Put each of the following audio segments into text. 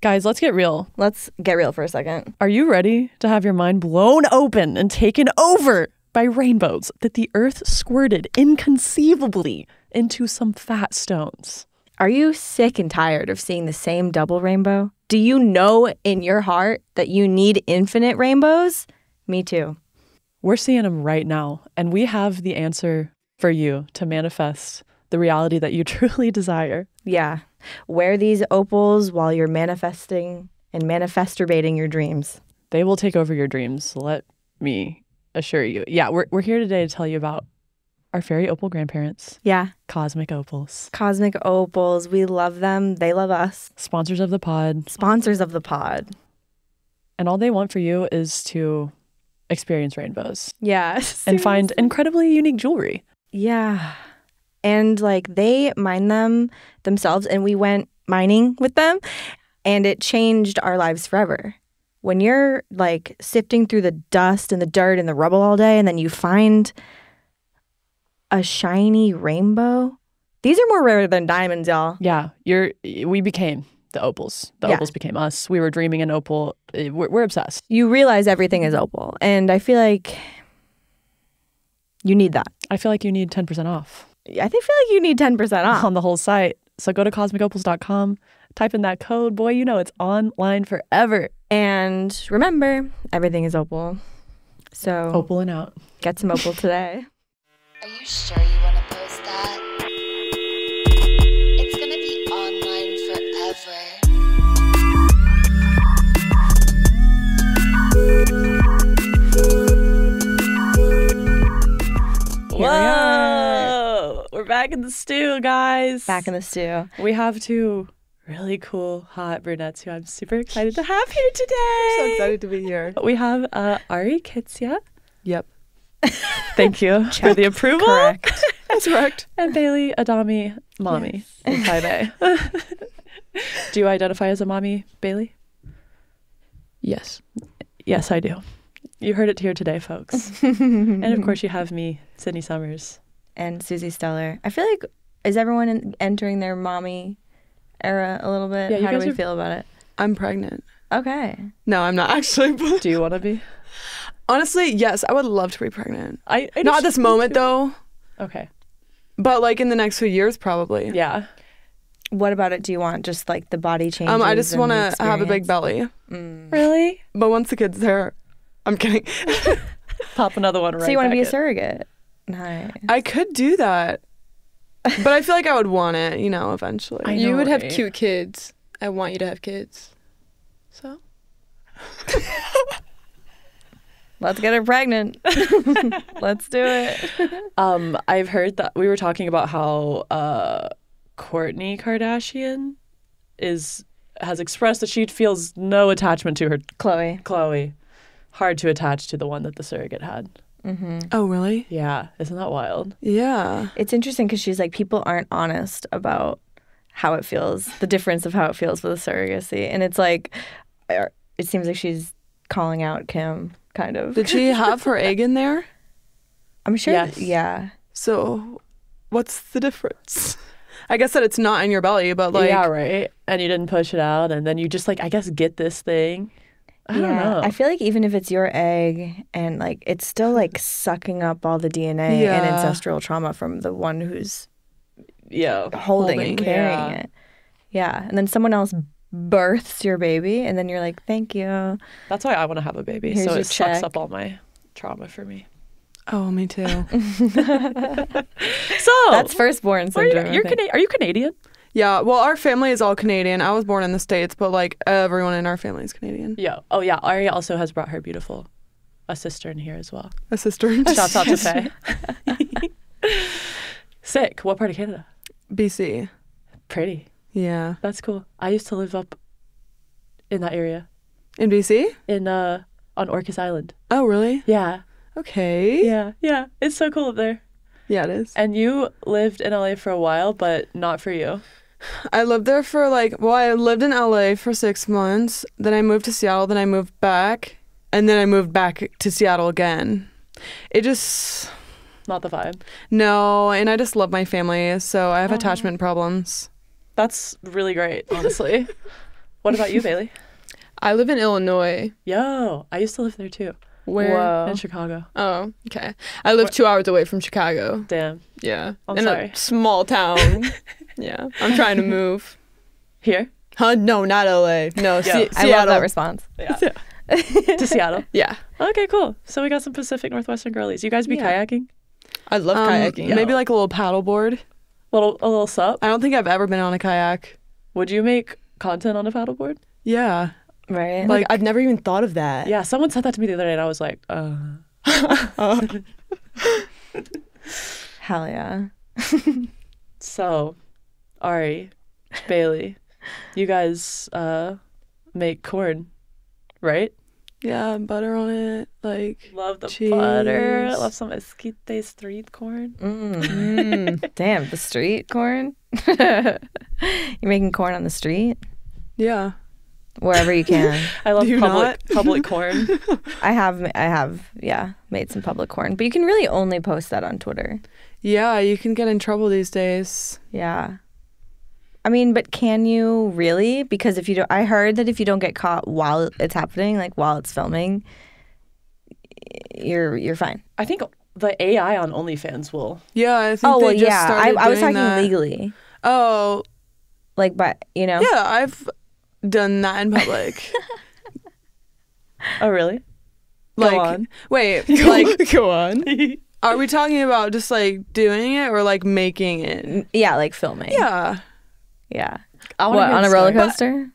Guys, let's get real. Let's get real for a second. Are you ready to have your mind blown open and taken over by rainbows that the earth squirted inconceivably into some fat stones? Are you sick and tired of seeing the same double rainbow? Do you know in your heart that you need infinite rainbows? Me too. We're seeing them right now, and we have the answer for you to manifest the reality that you truly desire. Yeah. Wear these opals while you're manifesting and manifesturbating your dreams. They will take over your dreams, let me assure you. Yeah, we're here today to tell you about our fairy opal grandparents. Yeah. Cosmic opals. Cosmic opals. We love them. They love us. Sponsors of the pod. Sponsors of the pod. And all they want for you is to experience rainbows. Yeah. And find incredibly unique jewelry. Yeah. And like they mine them themselves, and we went mining with them, and it changed our lives forever. When you're like sifting through the dust and the dirt and the rubble all day, and then you find a shiny rainbow, these are more rare than diamonds, y'all. Yeah, we became the opals. The opals became us. We were dreaming an opal. We're obsessed. You realize everything is opal, and I feel like you need that. I feel like you need 10% off. I feel like you need 10% off on the whole site. So go to cosmicopals.com, type in that code. Boy, you know it's online forever. And remember, everything is opal. So opaling out. Get some opal today. Are you sure you want to post that? It's gonna be online forever. Whoa! We're back in the stew, guys. Back in the stew. We have two really cool, hot brunettes who I'm super excited to have here today. So excited to be here. We have ARI KYTSYA. Yep. Thank you for the approval. Correct. That's correct. And Bailey, Adami, mommy. Yes. Hi, Bay. Do you identify as a mommy, Bailey? Yes. Yes, I do. You heard it here today, folks. And of course, you have me, Sydney Summers. And Susie Stellar. I feel like, is everyone entering their mommy era a little bit? Yeah, How do we feel about it? I'm pregnant. Okay. No, I'm not actually. But do you want to be? Honestly, yes. I would love to be pregnant. I not at this moment, though. Okay. But like in the next few years, probably. Yeah. What about it do you want? Just like the body changes? I just want to have a big belly. Really? But once the kid's there, I'm kidding. Pop another one right. So you want to be a in. surrogate? Nice. I could do that. But I feel like I would want it, eventually. I know, You would have right? cute kids. I want you to have kids. So? Let's get her pregnant. Let's do it. I've heard that we were talking about how Kourtney Kardashian has expressed that she feels no attachment to her Khloe. Hard to attach to the one that the surrogate had. Mm-hmm. Oh, really? Yeah. Isn't that wild? Yeah. It's interesting because she's like, people aren't honest about how it feels, the difference of how it feels with a surrogacy. And it's like, it seems like she's calling out Kim, kind of. Did she have her egg in there? I'm sure. Yes. Yeah. So what's the difference? I guess that it's not in your belly, but like... Yeah, right. And you didn't push it out, and then you just like, I guess, get this thing. I don't know. I feel like even if it's your egg and like it's still like sucking up all the DNA Yeah. and ancestral trauma from the one who's Yeah. holding and carrying it. Yeah. And then someone else births your baby and then you're like, thank you. That's why I want to have a baby. Here's so your it sucks check. up all my trauma for me. Oh, me too. So That's firstborn syndrome. Are you Canadian? Yeah, well, our family is all Canadian. I was born in the States, but like everyone in our family is Canadian. Yeah. Oh yeah. Ari also has brought her a sister in here as well. A sister. Shouts out to Faye. Sick. What part of Canada? BC. Pretty. Yeah. That's cool. I used to live up in that area In BC? on Orcas Island. Oh, really? Yeah. Okay. Yeah. It's so cool up there. Yeah, it is. And you lived in LA for a while, but not for you. I lived there for I lived in LA for 6 months. Then I moved to Seattle. Then I moved back. And then I moved back to Seattle again. It just... Not the vibe. No, and I just love my family, so I have attachment problems. That's really great, honestly. What about you, Bailey? I live in Illinois. Yo, I used to live there too. Where? Whoa. In Chicago. Oh, okay. I live 2 hours away from Chicago. Damn. Yeah. I'm in sorry. a small town. Yeah. I'm trying to move. Here? Huh? No, not LA. No, Yeah. Seattle. I love that response. Yeah. To Seattle. Yeah. Okay, cool. So we got some Pacific Northwestern girlies. You guys be Yeah. kayaking? I love kayaking. Yeah. Maybe like a little paddleboard. A little sup? I don't think I've ever been on a kayak. Would you make content on a paddleboard? Yeah. Right? Like, I've never even thought of that. Yeah, someone said that to me the other day and I was like, Hell yeah. So, Ari, Bailey, you guys make corn, right? Yeah, butter on it. Like, Love the cheese. butter. Love some esquite street corn. Damn, the street corn? You're making corn on the street? yeah. Wherever you can. I love Do you public corn. I have, yeah, made some public corn. But you can really only post that on Twitter. Yeah, you can get in trouble these days. Yeah. I mean, but can you really? Because if you don't, I heard that if you don't get caught while it's happening, like while it's filming, you're fine. I think the AI on OnlyFans will. Yeah, I think Oh, well, they just yeah. started I was doing talking that. legally. Oh, Like, but, you know? yeah, I've done that in public. Oh, really? Like, Go on. wait, like, Go on. are we talking about just like doing it or like making it? Yeah, like filming. Yeah. Yeah. I wanna What, hear on the a roller story. coaster?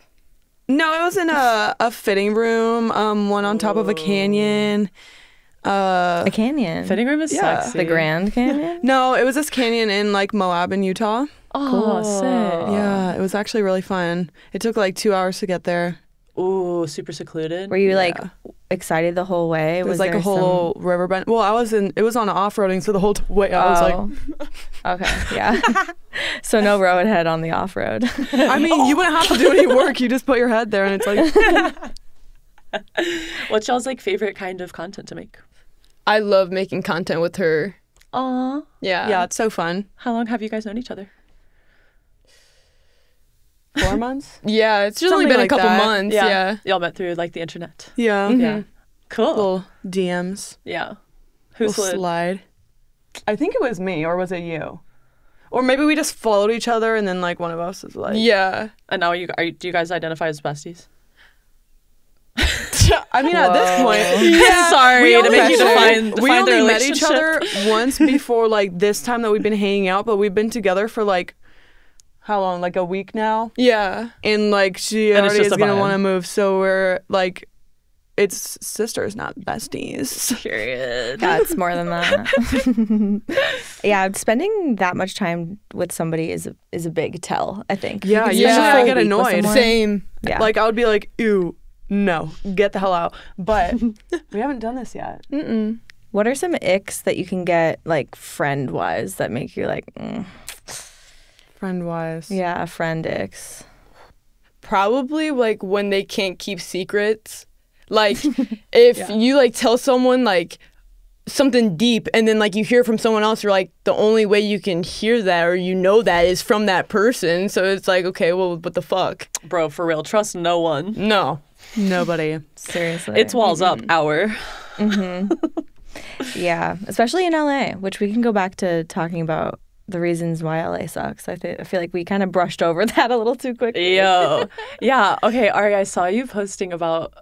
No, it was in a fitting room, one on top of a canyon. A canyon. Fitting room is Yeah. sexy. The Grand Canyon? No, it was this canyon in like Moab in Utah. Oh, sick. Yeah, it was actually really fun. It took like 2 hours to get there. Ooh, super secluded. Were you like Yeah. excited the whole way? It was like there a whole river bend. Well, it was on off-roading, so the whole way I was like, okay, yeah. So no road head on the off road. I mean, you wouldn't have to do any work. You just put your head there and it's like, What's y'all's like favorite kind of content to make? I love making content with her. Aw. Yeah. yeah, it's so fun. How long have you guys known each other? 4 months? Yeah, it's just only Something been like a couple that. months. Yeah. Y'all met through like the internet. Yeah. Yeah. Cool. Little DMs. Yeah. Who Little slid? slide. I think it was me, or was it you? Or maybe we just followed each other and then like one of us is like, Yeah. And now do you guys identify as besties? I mean, at this point, Sorry we to only, make you define we the only met each relationship. other once before like this time that we've been hanging out, but we've been together for like how long? Like a week now. Yeah. And like she And it's already just is a gonna vibe. want to move, so we're like, it's sisters, not besties. Period. Yeah, it's more than that. Yeah, spending that much time with somebody is a big tell, I think. Yeah, can you spend a should full get week with annoyed. someone. Same. Yeah. Like I would be like, ew, no, get the hell out. But we haven't done this yet. Mm-mm. What are some icks that you can get, like, friend-wise, that make you like, Friend wise. yeah, friend icks? Probably like when they can't keep secrets. Like if you like tell someone like something deep and then like you hear from someone else, you're like, the only way you can hear that or you know that is from that person. So it's like, okay, well, what the fuck? Bro, for real, trust no one. No. Nobody. Seriously. It's walls up hour. Yeah, especially in LA, which we can go back to talking about the reasons why LA sucks. I feel like we kind of brushed over that a little too quickly. Yo. Yeah. Okay, Ari, I saw you posting about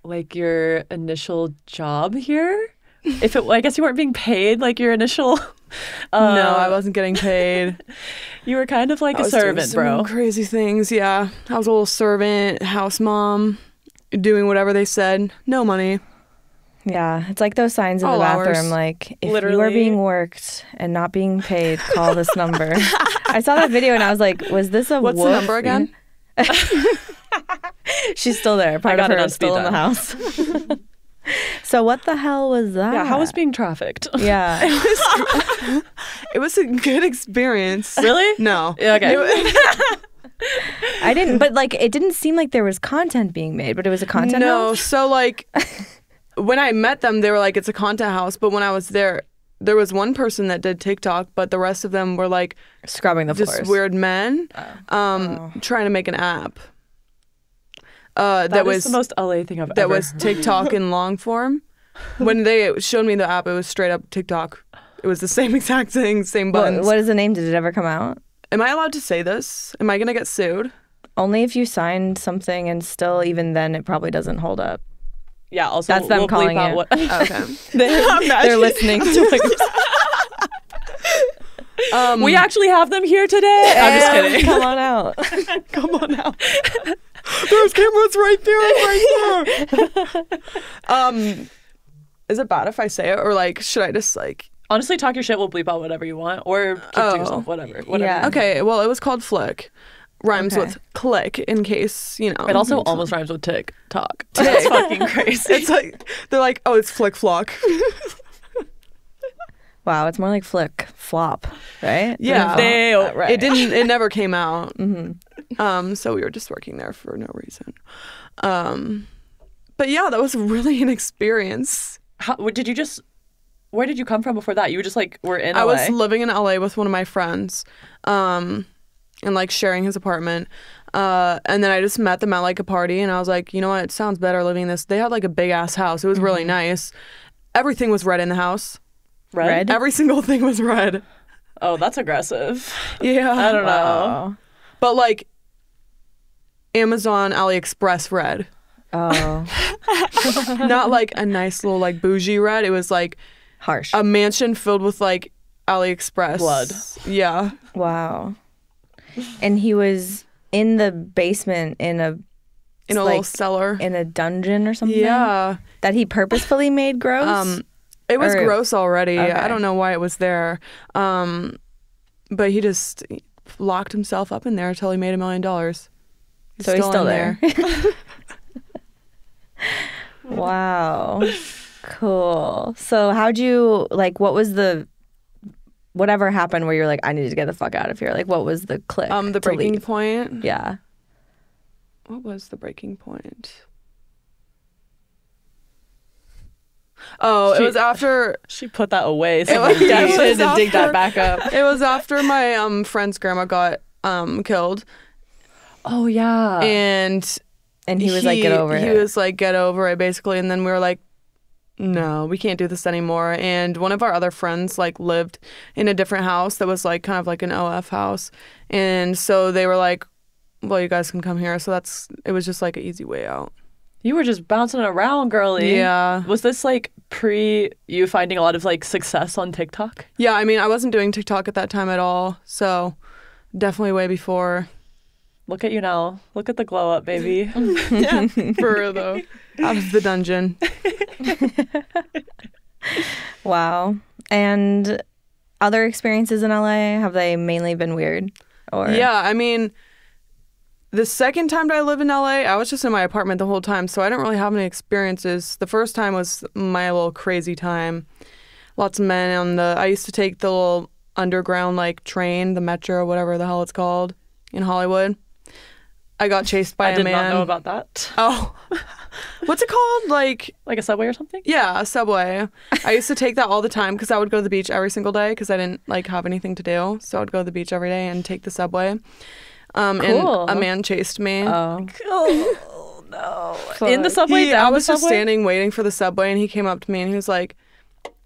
like your initial job here. I guess you weren't being paid like your initial. No, I wasn't getting paid. You were kind of like I a was doing servant, some bro. Crazy things. Yeah, I was a little servant, house mom, doing whatever they said. No money. Yeah, it's like those signs in the All bathroom, hours. like, if you Literally. are being worked and not being paid, call this number. I saw that video and I was like, was this a What's the woof? number again? She's still there. Part of got it her on is still speed in the dial. house. So what the hell was that? Yeah, how was being trafficked? Yeah. It was a good experience. Really? No. Yeah, okay. I didn't, but like, it didn't seem like there was content being made, but it was a content No. house? So like, when I met them, they were like, it's a content house. But when I was there was one person that did TikTok, but the rest of them were like Scrubbing the just floors. weird men trying to make an app. That was is the most LA thing I've that ever was heard. TikTok in long form. When they showed me the app, it was straight up TikTok. It was the same exact thing, same buttons. What is the name? Did it ever come out? Am I allowed to say this? Am I gonna get sued? Only if you signed something, and still, even then, it probably doesn't hold up. Yeah, also That's them we'll calling bleep out you. what Okay. They're listening to we actually have them here today. I'm just kidding. Come on out. Come on now. There's cameras right there. Is it bad if I say it, or like should I just like? Honestly, talk your shit. We'll bleep out whatever you want, or keep to yourself. Whatever. Yeah. Okay, well, it was called Flick. Rhymes Okay. with click, in case, you know. It also almost rhymes with TikTok. That's fucking crazy. It's like, they're like, oh, it's Flick Flock. Wow, it's more like flick flop, right? Yeah. Right. It never came out. Mm-hmm. So we were just working there for no reason. But yeah, that was really an experience. Where did you come from before that? You were just like, were in LA? I was living in LA with one of my friends, and like sharing his apartment. And then I just met them at like a party, and I was like, you know what? It sounds better living in this. They had like a big ass house. It was really nice. Everything was red in the house. Red? Every single thing was red. Oh, that's aggressive. Yeah. I don't know. Wow. But like Amazon, AliExpress red. Oh, Not like a nice little like bougie red. It was like harsh. a mansion filled with like AliExpress Blood. Yeah. Wow. And he was in the basement in a In a like, little cellar. in a dungeon or something. Yeah. That he purposefully made gross. It was Or- gross already. Okay. I don't know why it was there. But he just locked himself up in there until he made $1 million. So he's still in there. Wow. Cool. So how'd you like? What was the whatever happened where you're like, I need to get the fuck out of here? Like, what was the click? The to breaking leave? point. Yeah. What was the breaking point? Oh, it was after. She put that away. So It was- yeah, it she was had to dig that after- back up. It was after my friend's grandma got killed, Oh yeah. and And he was like, get over He it. was like, get over it, basically. And then we were like, no, we can't do this anymore. And one of our other friends like lived in a different house that was like kind of like an OF house, and so they were like, well, you guys can come here. So it was just like an easy way out. You were just bouncing around, girly. Yeah. Was this like pre you finding a lot of like success on TikTok? Yeah, I mean, I wasn't doing TikTok at that time at all, so definitely way before. Look at you now. Look at the glow up, baby. Yeah, for real though. Out of the dungeon. Wow. And other experiences in LA, have they mainly been weird? Or Yeah, I mean, the second time that I lived in LA, I was just in my apartment the whole time, so I didn't really have any experiences. The first time was my little crazy time. Lots of men I used to take the little underground like train, the metro, whatever the hell it's called, in Hollywood. I got chased by I a did man. not know about that. Oh, what's it called? Like Like a subway or something? yeah, a subway. I used to take that all the time because I would go to the beach every single day because I didn't like have anything to do. So I would go to the beach every day and take the subway. Cool. And a man chased me. Oh. Oh no. In the subway? I Down was the just subway? standing waiting for the subway, and he came up to me and he was like,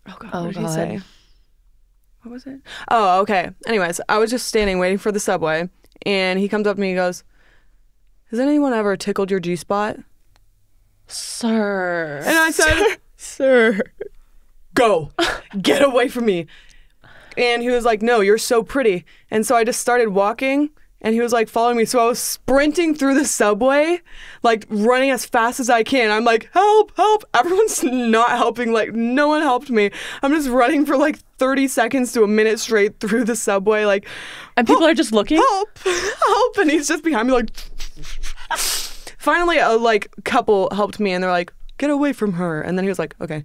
"Oh God, Oh, what did he God. say? What was it? Oh, okay. Anyways, I was just standing waiting for the subway, and he comes up to me and goes, "Has anyone ever tickled your G spot?" Sir. And I said, "Sir, go, get away from me." And he was like, "No, you're so pretty." And so I just started walking, and he was like following me. So I was sprinting through the subway, like running as fast as I can. I'm like, "Help, help." Everyone's not helping. Like, no one helped me. I'm just running for like 30 seconds to a minute straight through the subway, like, And people are just looking? "Help, help." And he's just behind me, like, finally, a like couple helped me, and they're like, "Get away from her." And then he was like, "Okay."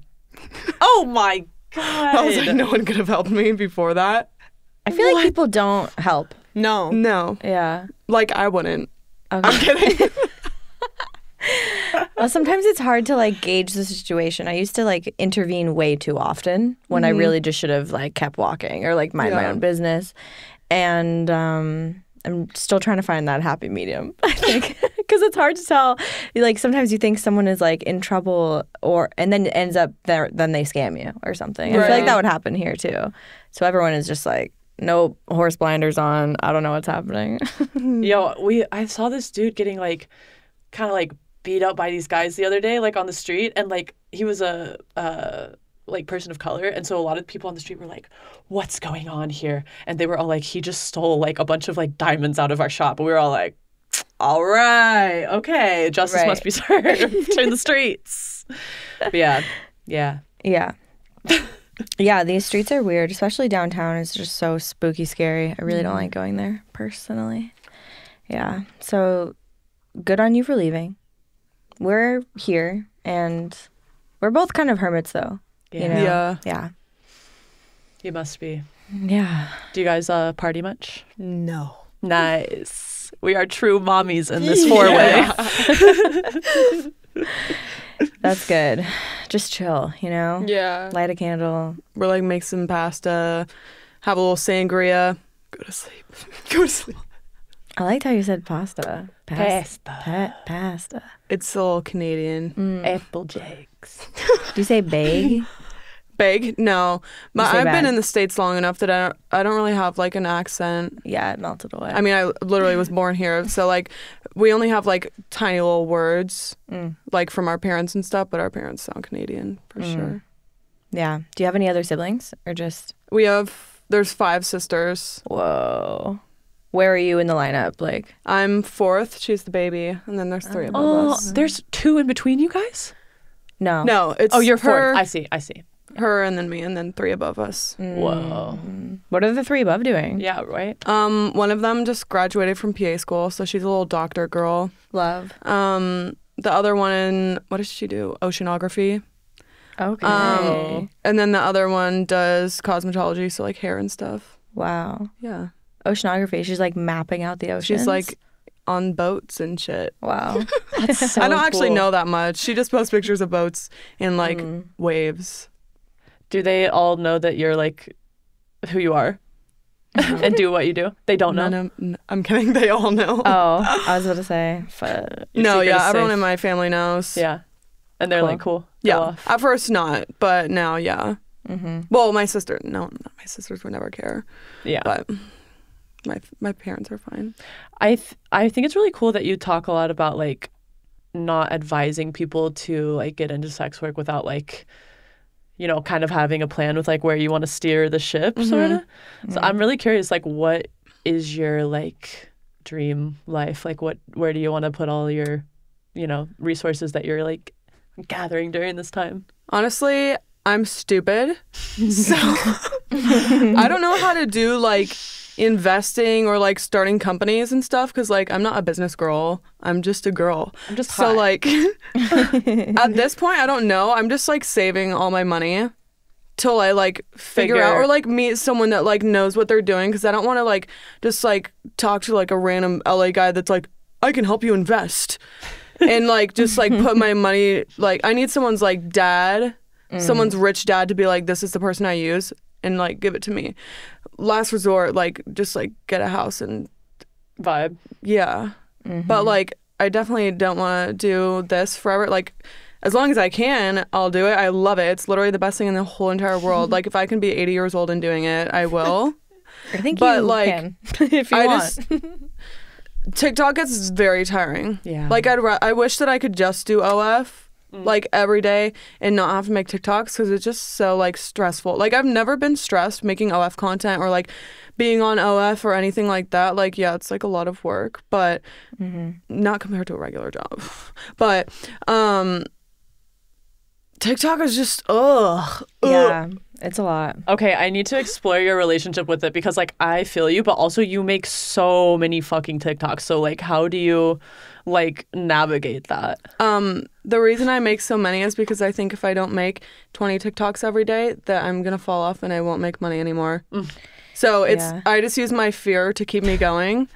Oh my God. I was like, no one could have helped me before that. I feel like people don't help. No. No, Yeah. like I wouldn't. Okay. I'm kidding. Well, sometimes it's hard to like gauge the situation. I used to like intervene way too often when I really just should have like kept walking or like mind my Yeah. own business. And I'm still trying to find that happy medium, I think, because it's hard to tell. Like sometimes you think someone is like in trouble, and then it ends up there. Then they scam you or something. I feel like that would happen here too. So everyone is just like, nope, horse blinders on. I don't know what's happening. I saw this dude getting like, kind of like beat up by these guys the other day, like on the street, and like he was a like person of color, and so a lot of people on the street were like, what's going on here? And they were all like, he just stole like a bunch of like diamonds out of our shop. And we were all like, all right, okay, justice must be served in the streets. But yeah These streets are weird, especially downtown. It's just so spooky scary. I really don't like going there personally. Yeah, so good on you for leaving. We're here, and we're both kind of hermits though. You know? Yeah. You must be. Yeah. Do you guys party much? No. Nice. We are true mommies in this four-way. That's good. Just chill, you know? Yeah. Light a candle. We're like, make some pasta, have a little sangria, go to sleep. Go to sleep. I liked how you said pasta. Pasta. It's a little Canadian. Applejacks. Do you say bag? Big? No. You say I've been bag. in the States long enough that I don't really have like an accent. Yeah, it melted away. I mean, I literally was born here. So like we only have like tiny little words like from our parents and stuff, but our parents sound Canadian for sure. Yeah. Do you have any other siblings or just? There's 5 sisters. Whoa. Where are you in the lineup? Like, I'm 4th. She's the baby. And then there's 3 above us. There's 2 in between you guys? no. No, it's You're 4th. her, I see. her and then me, and then 3 above us. Whoa. What are the 3 above doing? Yeah, right? One of them just graduated from PA school, so she's a little doctor girl. Love. The other one, what does she do? Oceanography. Okay. And then the other one does cosmetology, so like hair and stuff. Wow. Yeah. Oceanography. She's like mapping out the oceans. She's like on boats and shit. wow. That's so I don't actually cool. know that much. She just posts pictures of boats and like waves. Do they all know that you're like who you are and do what you do? They don't know. I'm kidding. They all know. Oh, I was about to say. Your No, secret yeah, is everyone safe. in my family knows. Yeah. And they're like, cool. Go Yeah. off. At first, not, but now, yeah. Well, my sisters would never care. Yeah. But my parents are fine. I think it's really cool that you talk a lot about like not advising people to like get into sex work without like, you know, kind of having a plan with like where you want to steer the ship sort of. So I'm really curious, like, what is your like dream life? Like where do you want to put all your, you know, resources that you're like gathering during this time? Honestly, I'm stupid. So I don't know how to do like investing or like starting companies and stuff because like I'm not a business girl. I'm just a girl. I'm just so hot. like at this point I don't know. I'm just like saving all my money till I like figure out or like meet someone that like knows what they're doing because I don't want to like just like talk to like a random LA guy that's like I can help you invest and like just like put my money like I need someone's like dad, someone's rich dad to be like this is the person I use and like give it to me. Last resort, like just like get a house and Vibe. yeah. But like I definitely don't want to do this forever. Like as long as I can, I'll do it. I love it. It's literally the best thing in the whole entire world. Like if I can be 80 years old and doing it, I will. I think but you like can if you I want. just TikTok gets very tiring. Yeah. Like I wish that I could just do OF like every day and not have to make TikToks because it's just so like stressful. Like I've never been stressed making OF content or like being on OF or anything like that. Like yeah, it's like a lot of work, but not compared to a regular job. But TikTok is just Yeah, it's a lot. Okay, I need to explore your relationship with it because like I feel you, but also you make so many fucking TikToks. So like how do you like navigate that? The reason I make so many is because I think if I don't make 20 TikToks every day, that I'm gonna fall off and I won't make money anymore. So I just use my fear to keep me going.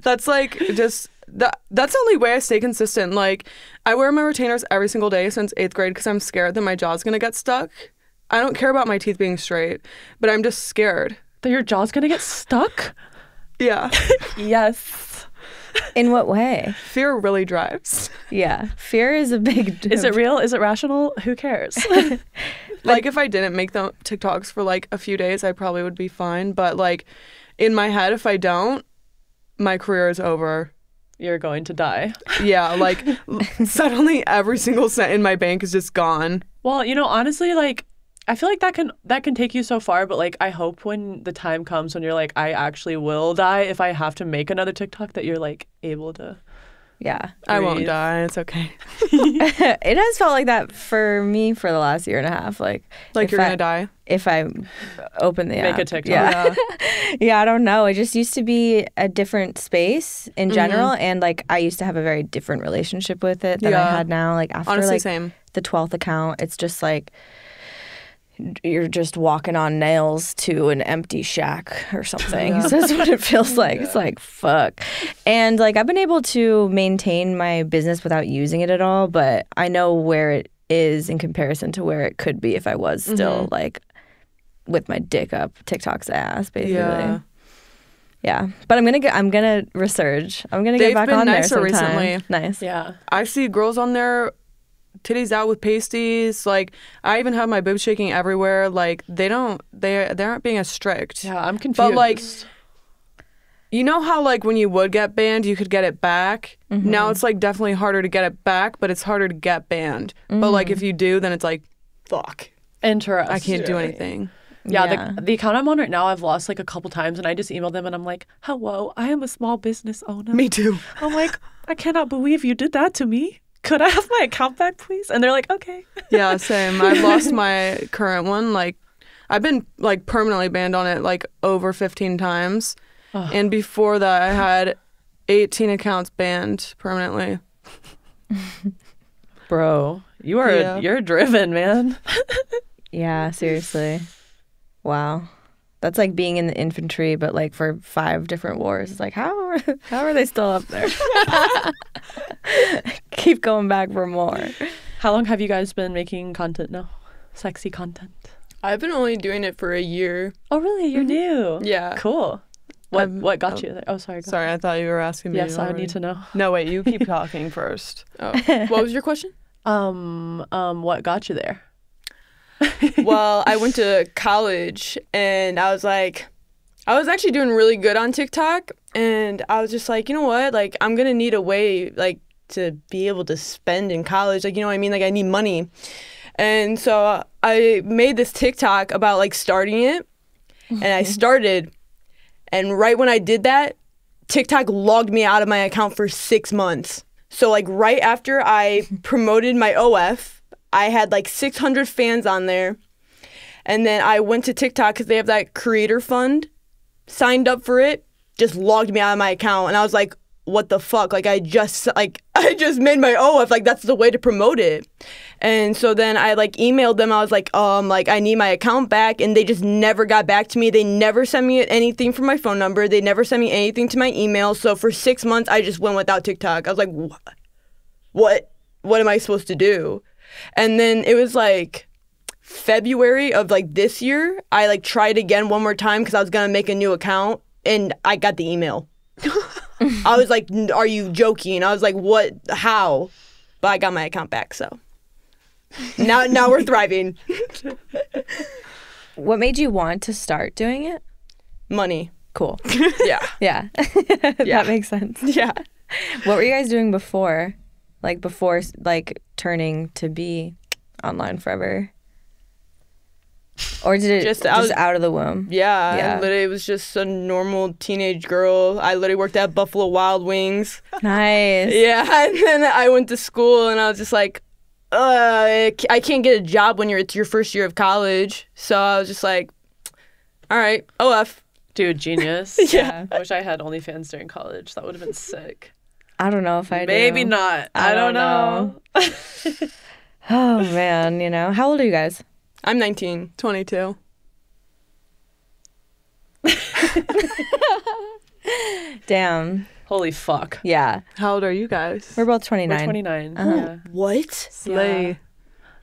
That's like just that's the only way I stay consistent. Like I wear my retainers every single day since 8th grade because I'm scared that my jaw's gonna get stuck. I don't care about my teeth being straight, but I'm just scared. That your jaw's gonna get stuck? Yeah. Yes. In what way? Fear really drives. Yeah. Fear is a big... Is it real? Is it rational? Who cares? Like, if I didn't make the TikToks for, like, a few days, I probably would be fine. But, like, in my head, if I don't, my career is over. You're going to die. Yeah, like, suddenly every single cent in my bank is just gone. Well, you know, honestly, like, I feel like that can take you so far, but, like, I hope when the time comes when you're like, I actually will die if I have to make another TikTok, that you're, like, able to... Yeah. I won't breathe. die. It's okay. It has felt like that for me for the last year and a half. Like Like, you're going to die? If I open the Make app. a TikTok. Yeah. Yeah, I don't know. It just used to be a different space in general. And, like, I used to have a very different relationship with it than I had now. Like, after, Honestly, like, same. the 12th account, it's just, like, you're just walking on nails to an empty shack or something. So that's what it feels like. It's like, fuck. And, like, I've been able to maintain my business without using it at all, but I know where it is in comparison to where it could be if I was still, like, with my dick up TikTok's ass, basically. Yeah. But I'm gonna resurge. I'm gonna get They've back been on there nicer sometime. recently. Nice. Yeah. I see girls on there, titties out with pasties. Like, I even have my boobs shaking everywhere. Like, they aren't being as strict. Yeah, I'm confused. But, like, you know how, like, when you would get banned, you could get it back? Now it's, like, definitely harder to get it back, but it's harder to get banned. But, like, if you do, then it's like, fuck. Interesting. I can't do anything. Yeah, the account I'm on right now, I've lost like a couple times, and I just emailed them and I'm like, hello, I am a small business owner. Me too. I'm like, I cannot believe you did that to me. Could I have my account back, please? And they're like, okay. Yeah, same. I've lost my current one. Like, I've been, like, permanently banned on it, like, over 15 times. And before that, I had 18 accounts banned permanently. Bro, you're driven, man. Yeah, seriously. Wow. That's like being in the infantry, but like for 5 different wars. It's like, how are they still up there? Keep going back for more. How long have you guys been making content now? Sexy content. I've been only doing it for a year. Oh, really? You're new? Yeah. Cool. What got you there? Oh, sorry. Go Sorry, I thought you were asking me. Yes, I already. need to know. No, wait, you keep talking first. Oh. What was your question? What got you there? Well, I went to college and I was actually doing really good on TikTok, and I was just like, you know what? Like, I'm going to need a way, like, to be able to spend in college. Like, you know what I mean? Like, I need money. And so I made this TikTok about, like, starting it, and I started, and right when I did that, TikTok logged me out of my account for 6 months. So, like, right after I promoted my OF, I had like 600 fans on there. And then I went to TikTok because they have that creator fund, signed up for it, just logged me out of my account. And I was like, what the fuck? Like, I just made my OF. Like, that's the way to promote it. And so then I like emailed them. I was like, I need my account back. And they just never got back to me. They never sent me anything from my phone number. They never sent me anything to my email. So for 6 months, I just went without TikTok. I was like, what am I supposed to do? And then it was like February of like this year, I like tried again one more time because I was going to make a new account, and I got the email. I was like, are you joking? I was like, what? How? But I got my account back, so now we're thriving. What made you want to start doing it? Money. Cool. Yeah. Yeah. Yeah. That makes sense. Yeah. What were you guys doing before? Like, before, like, turning to be online forever? Or did it just out of the womb? Yeah. Yeah. I literally was just a normal teenage girl. I literally worked at Buffalo Wild Wings. Nice. Yeah. And then I went to school, and I was just like, I can't get a job when it's your first year of college. So I was just like, all right, OF. Dude, genius. Yeah. I wish I had OnlyFans during college. That would have been sick. I don't know if I do. Maybe not. I don't know. Oh, man, you know. How old are you guys? I'm 19. 22. Damn. Holy fuck. Yeah. How old are you guys? We're both 29. We're 29. Uh-huh. Yeah. What? Slay.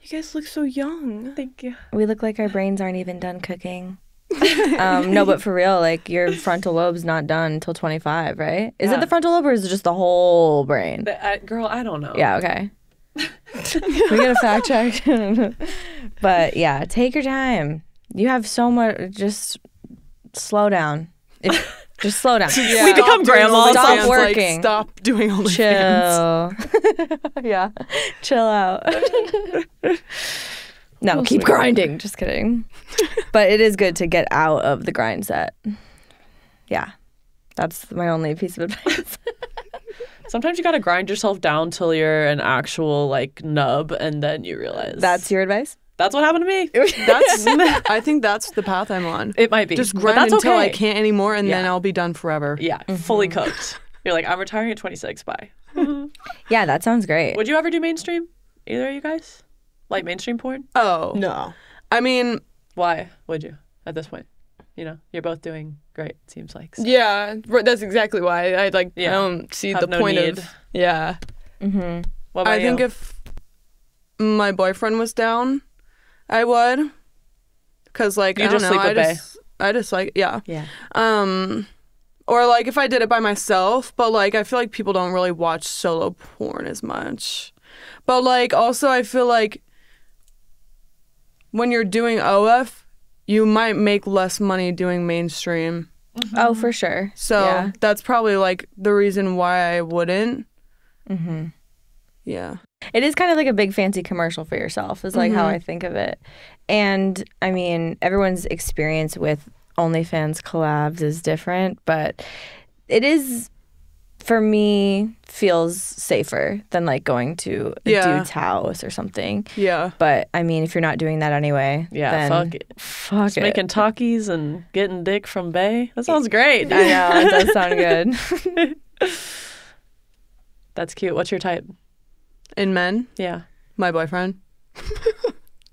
You guys look so young. Thank you. We look like our brains aren't even done cooking. No, but for real, like your frontal lobe's not done until 25, right? Is it the frontal lobe or is it just the whole brain? Girl, I don't know. Yeah, okay. We gotta fact check. But yeah, take your time. You have so much. Just slow down. Just slow down. Yeah. We become grandmas. Stop OnlyFans, working. Like, stop doing OnlyFans. Chill. Yeah, chill out. No, keep grinding. Just kidding. But it is good to get out of the grind set. Yeah, that's my only piece of advice. Sometimes you gotta grind yourself down till you're an actual like nub, and then you realize That's your advice? that's what happened to me. I think that's the path I'm on. It might be. Just but grind that's until I okay. can't anymore, and then Yeah. I'll be done forever. Yeah, fully cooked. You're like, I'm retiring at 26. Bye. Yeah, that sounds great. Would you ever do mainstream? Either of you guys? Like mainstream porn? Oh. No. I mean, Why would you at this point? You know, you're both doing great, seems like. So. Yeah, that's exactly why I like. Yeah. I don't see Have the no point need. of. Yeah. Mm-hmm. What about I think you? if my boyfriend was down, I would. Cause like You I don't just know, sleep with I just like yeah. Yeah. Or like if I did it by myself, but like I feel like people don't really watch solo porn as much. But like also I feel like when you're doing OF, you might make less money doing mainstream. Oh, for sure. So Yeah. that's probably like the reason why I wouldn't. Mm-hmm. Yeah. It is kind of like a big fancy commercial for yourself, is like how I think of it. And I mean, everyone's experience with OnlyFans collabs is different, but it is, for me, feels safer than like going to a Yeah. dude's house or something. Yeah. But I mean, if you're not doing that anyway, Yeah, then fuck it. Fuck Just it. making talkies and getting dick from Bay. That sounds great. I know, it does sound good. That's cute. What's your type? In men, Yeah. my boyfriend.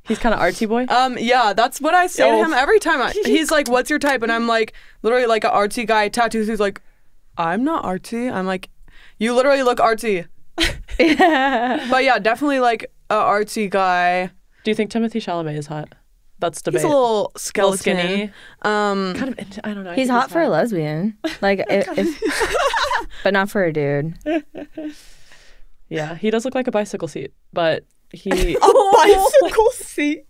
He's kind of artsy boy. Yeah, that's what I say Oh. to him every time. He's like, "What's your type?" And I'm like, literally like an artsy guy, tattoos. He's like, "I'm not artsy." I'm like, "You literally look artsy." But yeah, definitely like a artsy guy. Do you think Timothy Chalamet is hot? That's debate. He's a little Little skeleton. skinny. Um, Kind of. I don't know. I He's think hot for a lesbian. Like, but not for a dude. Yeah, he does look like a bicycle seat, but he. Bicycle seat.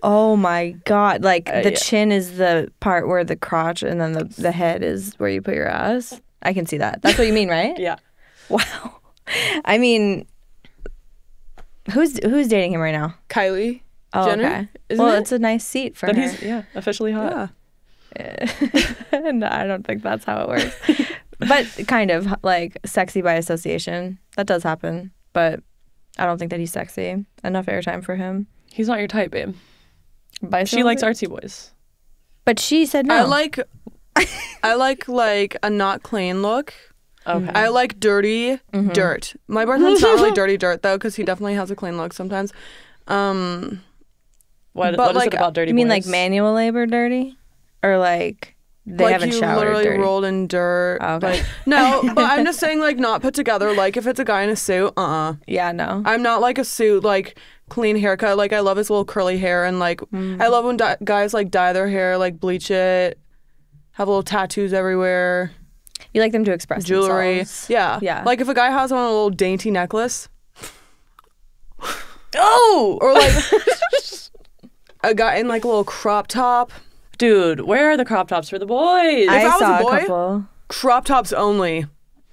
Oh my God. Like, the Yeah. chin is the part where the crotch, and then the head is where you put your ass. I can see that. That's what you mean, right? Yeah. Wow. I mean, who's dating him right now? Kylie. Oh, Jenner, okay. isn't Well, it? it's a nice seat for Then her. he's officially hot. yeah. No, I don't think that's how it works. But kind of like sexy by association. That does happen. But I don't think that he's sexy. Enough airtime for him. He's not your type, babe. By She likes artsy boys. But she said no. I like a not clean look. Okay. I like dirty dirt. My boyfriend's not really dirty dirt though, because he definitely has a clean look sometimes. What but is like, it about dirty You mean boys? like manual labor dirty? Or like they like haven't you showered literally dirty? rolled in dirt. Oh, okay. Like, no, but I'm just saying like not put together. Like if it's a guy in a suit, Yeah, no. I'm not like a suit, like clean haircut. Like I love his little curly hair, and like I love when guys like dye their hair, like bleach it, have little tattoos everywhere, You like them to express jewelry. themselves. Yeah, Yeah. Like if a guy has on a little dainty necklace, Oh, or like a guy in like a little crop top. dude, where are the crop tops for the boys? I I was a saw boy- a couple. Crop tops only.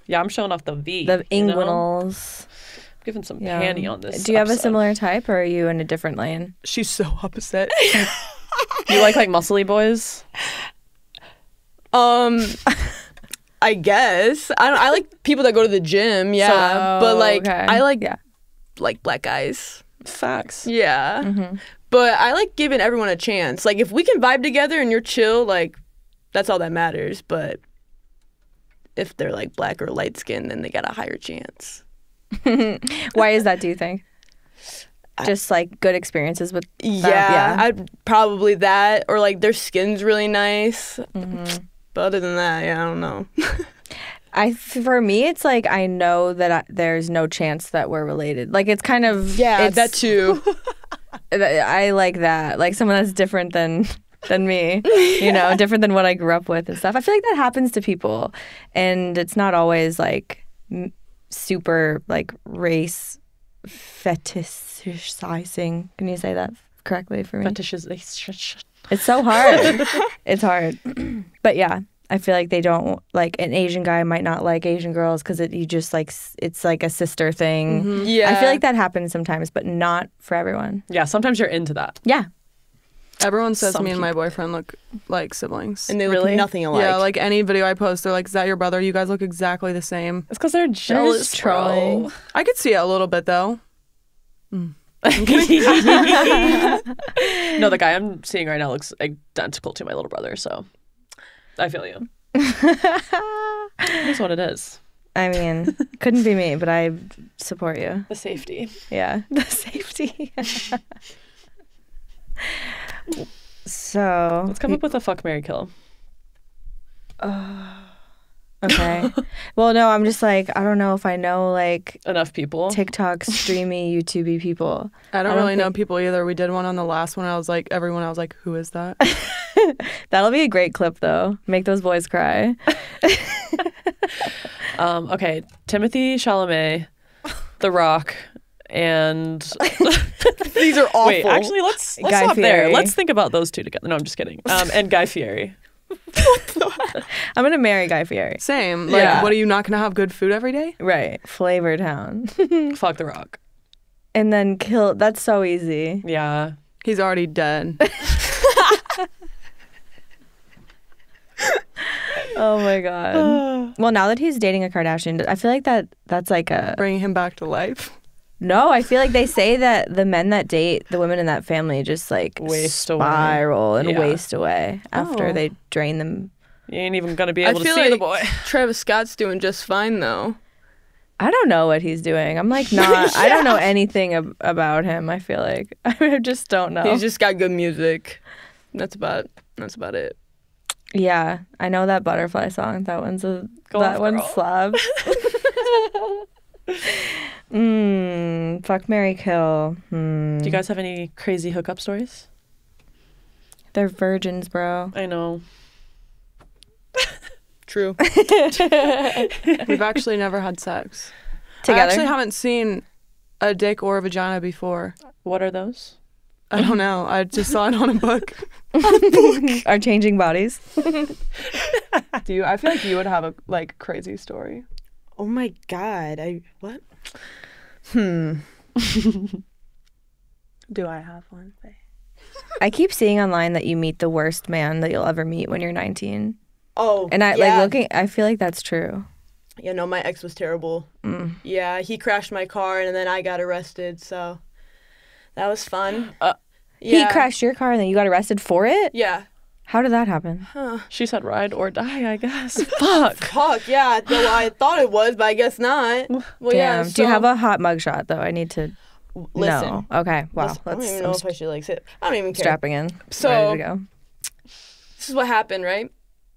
Yeah, I'm showing off the V. The you know? inguinals. Giving some Yeah. panty on this. Do you have a episode. similar type, or are you in a different lane? She's so opposite. You like muscly boys? I guess I like people that go to the gym. Yeah, but like okay. I like Yeah. like black guys. Facts. Yeah, but I like giving everyone a chance. Like if we can vibe together and you're chill, like that's all that matters. But if they're like black or light skinned, then they got a higher chance. Why is that, do you think? Just like good experiences with Yeah, yeah. I'd probably that, or like their skin's really nice. But other than that, yeah, I don't know. For me, it's like I know that there's no chance that we're related. Like it's kind of Yeah, it's, that too. I like that. Like someone that's different than than me, you know, different than what I grew up with and stuff. I feel like that happens to people, and it's not always like super like race fetishizing. Can you say that correctly for me? Fetishization. It's so hard. It's hard. But yeah, I feel like they don't, like, an Asian guy might not like Asian girls because you just like, it's like a sister thing. Mm-hmm. Yeah. I feel like that happens sometimes, but not for everyone. Yeah, sometimes you're into that. Yeah. Everyone says Some me and my boyfriend look like siblings. And they look nothing alike. Yeah, like any video I post, they're like, "Is that your brother? You guys look exactly the same." It's because they're jealous, trolling. bro. I could see it a little bit though. No, the guy I'm seeing right now looks identical to my little brother, so I feel you. That's what it is. I mean, couldn't be me, but I support you. The safety. Yeah. The safety. So. Let's come up with a fuck, marry, kill. Okay. Well, no, I'm just like, I don't know if I know like Enough people. TikTok, streamy, YouTubey people. I don't really know people either. We did one on the last one. I was like, who is that? That'll be a great clip though. Make those boys cry. Okay, Timothy Chalamet, The Rock, and These are awful. wait, actually, let's Guy stop there. Fieri. Let's think about those two together. No, I'm just kidding. And Guy Fieri. I'm gonna marry Guy Fieri. Same. Like, Yeah. what are you not gonna have good food every day? Right. Flavor Town. Fuck The Rock. And then kill. That's so easy. Yeah. He's already dead. Oh my god. Well, now that he's dating a Kardashian, I feel like that's like a Bringing him back to life. no. I feel like they say that the men that date the women in that family just like Waste away. spiral and Yeah. waste away after Oh. they drain them. You ain't even gonna be I able to feel see like the boy. Travis Scott's doing just fine though. I don't know what he's doing. I'm like not. I don't know anything about him. I feel like I just don't know. He's just got good music. That's about it. Yeah, I know that Butterfly song. That one's Go that off, one girl. slabs. Fuck, marry, kill. Do you guys have any crazy hookup stories? They're virgins, bro. I know. True. We've actually never had sex. Together? I actually haven't seen a dick or a vagina before. What are those? I don't know. I just saw it on a book. Are changing bodies. Do you? I feel like you would have a crazy story. Oh my god. What? Do I have one? I keep seeing online that you meet the worst man that you'll ever meet when you're 19. Oh. And I yeah. like looking. I feel like that's true. Yeah, no, my ex was terrible. Yeah, he crashed my car and then I got arrested, so that was fun. He crashed your car and then you got arrested for it? Yeah. How did that happen? She said ride or die, I guess. Fuck. Fuck, yeah. Well, I thought it was, but I guess not. Well, yeah. Damn. Do you have a hot mugshot though? I need to Listen. know. Okay. Wow. I don't even know if I should sit. I don't even care. strapping in. So- ready to go. This is what happened, right?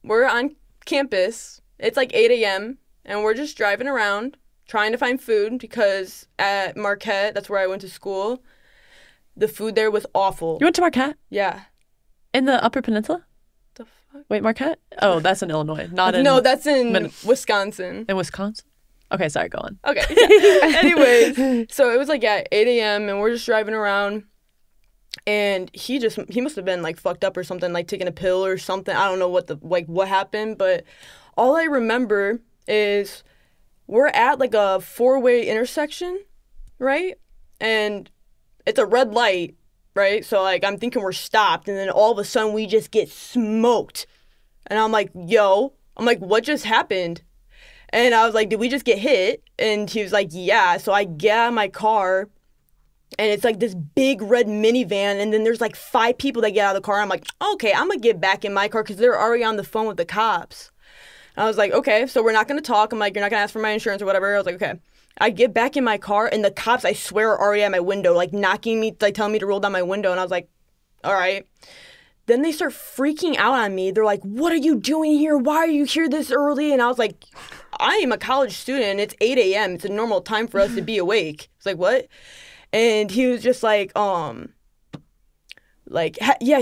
We're on campus. It's like 8 a.m. and we're just driving around trying to find food because at Marquette, that's where I went to school, the food there was awful. You went to Marquette? Yeah. In the Upper Peninsula? The fuck? Wait, Marquette? Oh, that's in Illinois. Not in No, that's in Min- Wisconsin. in Wisconsin. Okay, sorry, go on. Okay. Yeah. Anyways, so it was like 8 a.m. and we're just driving around, and he must have been like fucked up or something, like taking a pill or something. I don't know what happened, but all I remember is we're at like a 4-way intersection, right? And it's a red light, right? So like I'm thinking we're stopped, and then all of a sudden we just get smoked, and I'm like, what just happened? And I was like, did we just get hit? And he was like, yeah. So I get out of my car, and it's like this big red minivan, and then there's like 5 people that get out of the car. I'm like, okay, I'm going to get back in my car because they're already on the phone with the cops. And I was like, okay, so we're not going to talk. I'm like, you're not going to ask for my insurance or whatever. I was like, okay. I get back in my car, and the cops, I swear, are already at my window, like knocking me, like telling me to roll down my window. And I was like, all right. Then they start freaking out on me. They're like, what are you doing here? Why are you here this early? And I was like, I am a college student. It's 8 a.m. It's a normal time for us to be awake. It's like, what? And he was just like, yeah,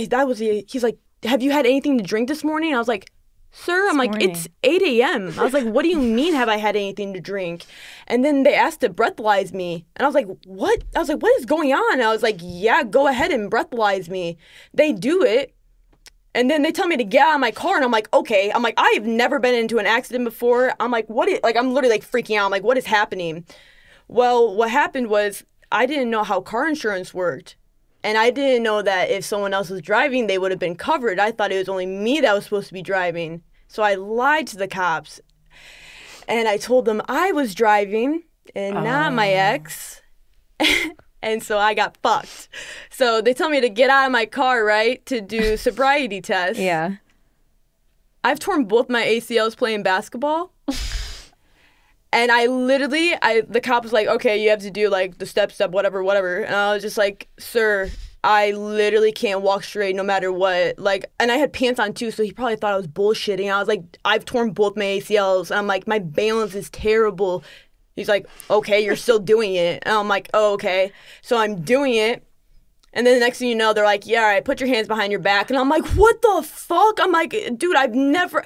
that was it. He's like, have you had anything to drink this morning? I was like, sir, I'm like, it's 8 a.m. I was like, what do you mean have I had anything to drink? And then they asked to breathalyze me. And I was like, what? I was like, what is going on? And I was like, yeah, go ahead and breathalyze me. They do it. And then they tell me to get out of my car. And I'm like, okay. I'm like, I've never been into an accident before. I'm like, I'm literally like freaking out. I'm like, what is happening? Well, what happened was I didn't know how car insurance worked. And I didn't know that if someone else was driving, they would have been covered. I thought it was only me that was supposed to be driving. So I lied to the cops. And I told them I was driving and not my ex. And so I got fucked. So they tell me to get out of my car, right, to do sobriety tests. Yeah. I've torn both my ACLs playing basketball. And the cop was like, okay, you have to do like the step, whatever. And I was just like, sir, I literally can't walk straight no matter what. Like, and I had pants on too, so he probably thought I was bullshitting. I was like, I've torn both my ACLs. And I'm like, my balance is terrible. He's like, okay, you're still doing it. And I'm like, oh, okay. So I'm doing it. And then the next thing you know, they're like, yeah, all right, put your hands behind your back. And I'm like, what the fuck? I'm like, dude, I've never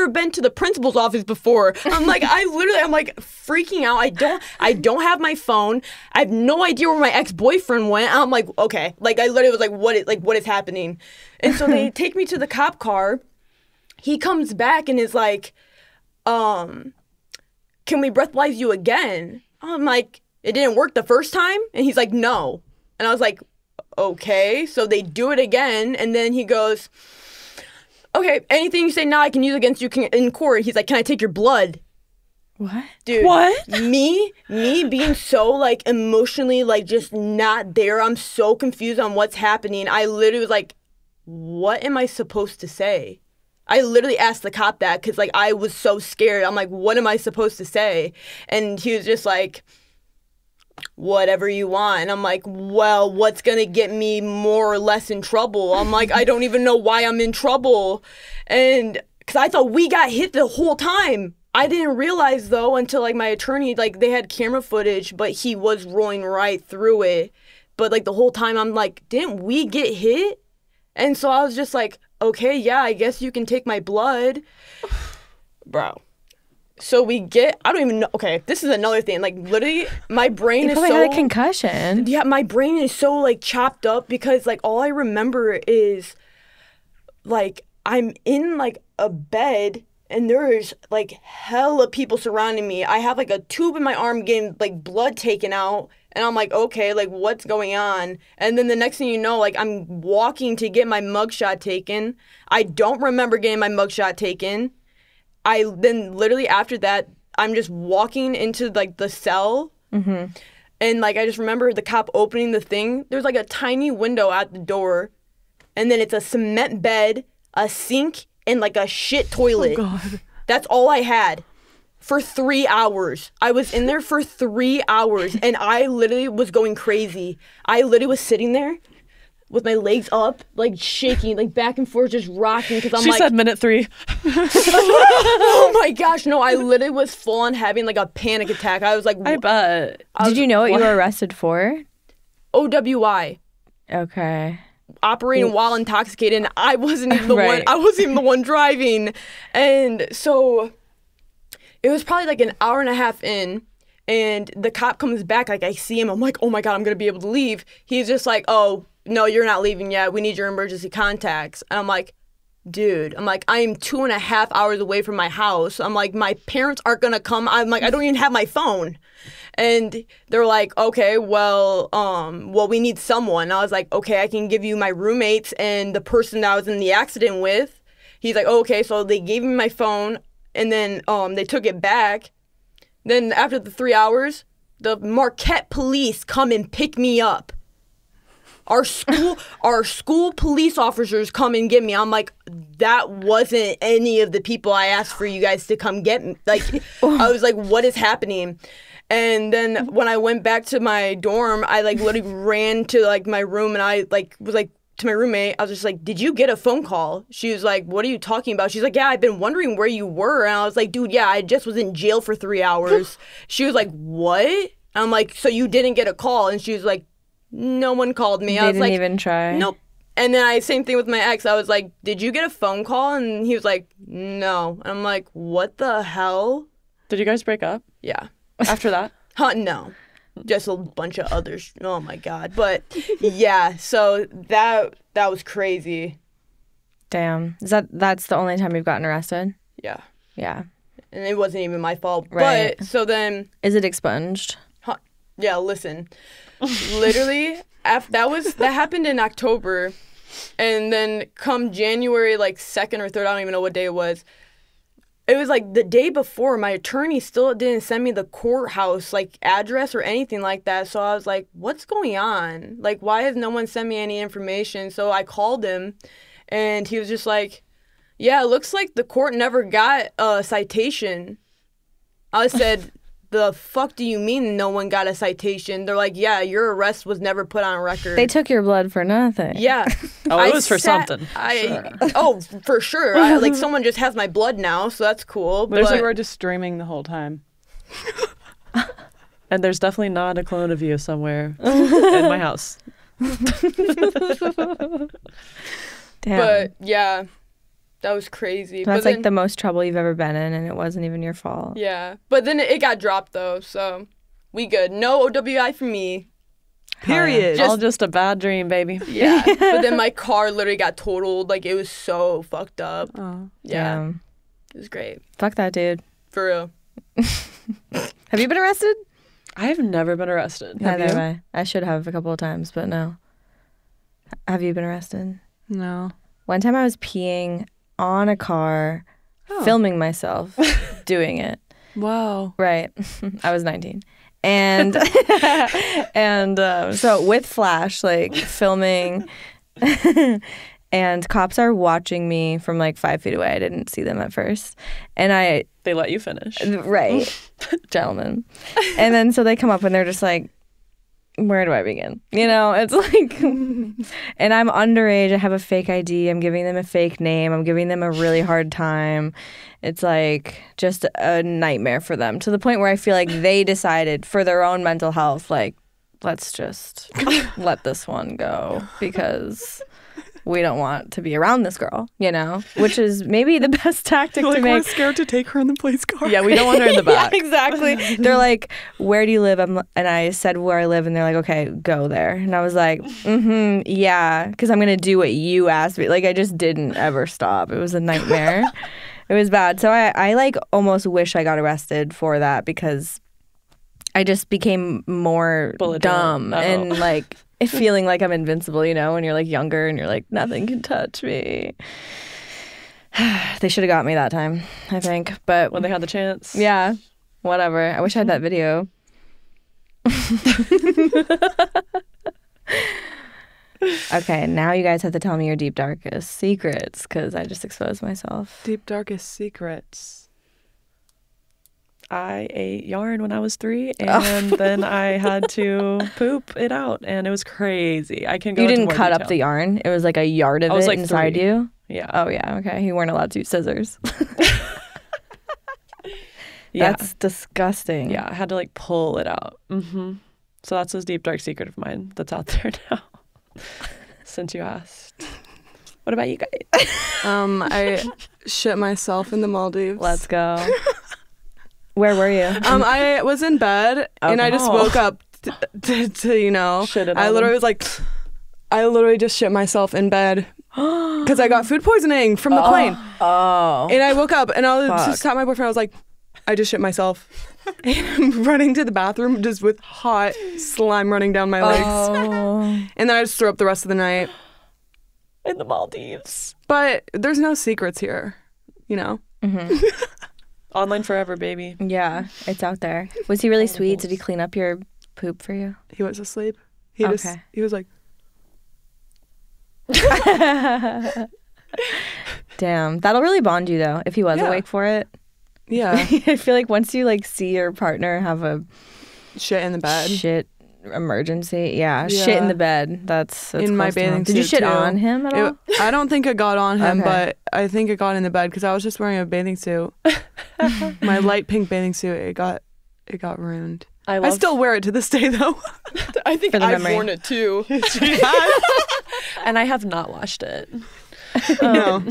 been to the principal's office before. I'm like, I'm like freaking out. I don't have my phone. I have no idea where my ex-boyfriend went. I'm like, okay. Like, I literally was like, what is happening? And so they take me to the cop car. He comes back and is like, can we breathalyze you again? I'm like, it didn't work the first time? And he's like, no. And I was like, okay. So they do it again. And then he goes, okay, anything you say now I can use against you in court. He's like, can I take your blood? What? Dude, What? Me being so like emotionally like just not there. I'm so confused on what's happening. I literally was like, what am I supposed to say? I literally asked the cop that because like I was so scared. I'm like, what am I supposed to say? And he was just like, whatever you want. And I'm like, well, what's gonna get me more or less in trouble? I'm like, I don't even know why I'm in trouble. And because I thought we got hit the whole time. I didn't realize though until like my attorney, like they had camera footage, but he was rolling right through it. But like the whole time I'm like, didn't we get hit? And so I was just like, okay, yeah, I guess you can take my blood. Bro. So I don't even know. Okay, this is another thing. Like, literally, my brain is so... You had a concussion. Yeah, my brain is so, like, chopped up because, like, all I remember is, like, I'm in, like, a bed and there's, like, hella people surrounding me. I have, like, a tube in my arm getting, like, blood taken out. And I'm like, okay, like, what's going on? And then the next thing you know, like, I'm walking to get my mugshot taken. I don't remember getting my mugshot taken. Then literally after that, I'm just walking into like the cell. Mm-hmm. And like, I just remember the cop opening the thing. There's like a tiny window at the door. And then it's a cement bed, a sink, and like a shit toilet. Oh, God. That's all I had for 3 hours. I was in there for 3 hours and I literally was going crazy. I literally was sitting there with my legs up, like shaking, like back and forth, just rocking. Because I'm She like, said minute 3. oh my gosh, no, I literally was full on having like a panic attack. I was like, I bet. Did you know what you were arrested for? OWI. Okay. Operating while intoxicated, and I wasn't even the Right. one. I wasn't even the one driving, and so it was probably like an hour and a half in, and the cop comes back. Like I see him, I'm like, oh my God, I'm gonna be able to leave. He's just like, oh no, you're not leaving yet. We need your emergency contacts. And I'm like, dude, I'm like, I am 2.5 hours away from my house. I'm like, my parents aren't gonna come. I'm like, I don't even have my phone. And they're like, okay, well, we need someone. And I was like, okay, I can give you my roommates and the person that I was in the accident with. He's like, oh, okay. So they gave me my phone, and then they took it back. Then after the 3 hours, the Marquette police come and pick me up. Our school police officers come and get me. I'm like, that wasn't any of the people I asked for you guys to come get me. Like, I was like, what is happening? And then when I went back to my dorm, I like literally ran to like my room, and I like was like to my roommate, I was just like, did you get a phone call? She was like, what are you talking about? She's like, yeah, I've been wondering where you were. And I was like, dude, yeah, I just was in jail for 3 hours. She was like, what? And I'm like, so you didn't get a call? And she was like, no one called me. They I was didn't like, even try. nope. And then same thing with my ex. I was like, did you get a phone call? And he was like, no. And I'm like, what the hell? Did you guys break up Yeah. after that? No. Just a bunch of others. Oh my God. But yeah, so that was crazy. Damn. That's the only time you've gotten arrested? Yeah. Yeah. And it wasn't even my fault. Right. But so then, Is it expunged? yeah, listen. Literally, that happened in October. And then come January, like 2nd or 3rd, I don't even know what day it was. It was like the day before, my attorney still didn't send me the courthouse like address or anything like that. So I was like, what's going on? Like, why has no one sent me any information? So I called him and he was just like, yeah, it looks like the court never got a citation. I said, the fuck do you mean no one got a citation? They're like, yeah, your arrest was never put on record. They took your blood for nothing. Yeah. Oh, it was for something. Oh, for sure. Like, someone just has my blood now, so that's cool. There's But like we're just streaming the whole time. And there's definitely not a clone of you somewhere in my house. Damn. But yeah, that was crazy. That's but like the most trouble you've ever been in, and it wasn't even your fault. Yeah, but then it got dropped though, so we good. No OWI for me. Period. All just a bad dream, baby. Yeah, but then my car literally got totaled. Like, it was so fucked up. Oh. Yeah, Damn. it was great. Fuck that dude. For real. Have you been arrested? I've never been arrested. Neither have I. I should have a couple of times, but no. Have you been arrested? No. One time I was peeing on a car, filming myself doing it. Wow. Right. I was 19. And so with flash, like filming, and cops are watching me from like 5 feet away. I didn't see them at first. And They let you finish. right, gentlemen. And then so they come up and they're just like, where do I begin? You know, it's like, and I'm underage. I have a fake ID. I'm giving them a fake name. I'm giving them a really hard time. It's like just a nightmare for them, to the point where I feel like they decided for their own mental health, like, let's just let this one go because we don't want to be around this girl, you know, which is maybe the best tactic Like, to we're make. scared to take her in the police car. Yeah, we don't want her in the back. Yeah, exactly. They're like, where do you live? And I said where I live, and they're like, okay, go there. And I was like, yeah, because I'm going to do what you asked me. Like, I just didn't ever stop. It was a nightmare. It was bad. So I like almost wish I got arrested for that, because I just became more dumb and like feeling like I'm invincible, you know, when you're like younger and you're like, nothing can touch me. They should have got me that time, I think. But When they had the chance. yeah, whatever. I wish I had that video. Okay, now you guys have to tell me your deep, darkest secrets, because I just exposed myself. Deep, darkest secrets. I ate yarn when I was 3, and then I had to poop it out, and it was crazy. I can go You into didn't more cut up detail. the yarn? It was like a yard of I was it like inside 3. you? Yeah. Oh, yeah, okay. You weren't allowed to use scissors. Yeah. That's disgusting. Yeah, I had to like pull it out. So that's this deep, dark secret of mine that's out there now. Since you asked. What about you guys? I shit myself in the Maldives. Let's go. Where were you? I was in bed and I just woke up to you know, Shit it I on literally them. was like, I literally just shit myself in bed because I got food poisoning from the plane. Oh. And I woke up and I was Fuck. just at my boyfriend. I was like, I just shit myself. And I'm running to the bathroom just with hot slime running down my legs. Oh. And then I just threw up the rest of the night. In the Maldives. But there's no secrets here, you know? Online forever, baby. Yeah, it's out there. Was he really sweet? Did he clean up your poop for you? He was asleep. He Okay. he was like, Damn. That'll really bond you, though, if he was Yeah. awake for it. yeah, I feel like once you like see your partner have a shit in the bed. shit emergency, shit in Yeah. the bed. That's In my close to home. bathing Did you suit, shit too. on him at all? I don't think it got on him, Okay. but I think it got in the bed because I was just wearing a bathing suit. My light pink bathing suit. It got ruined. I love still wear it to this day, though. I think For the I've memory. worn it too. And I have not watched it. No.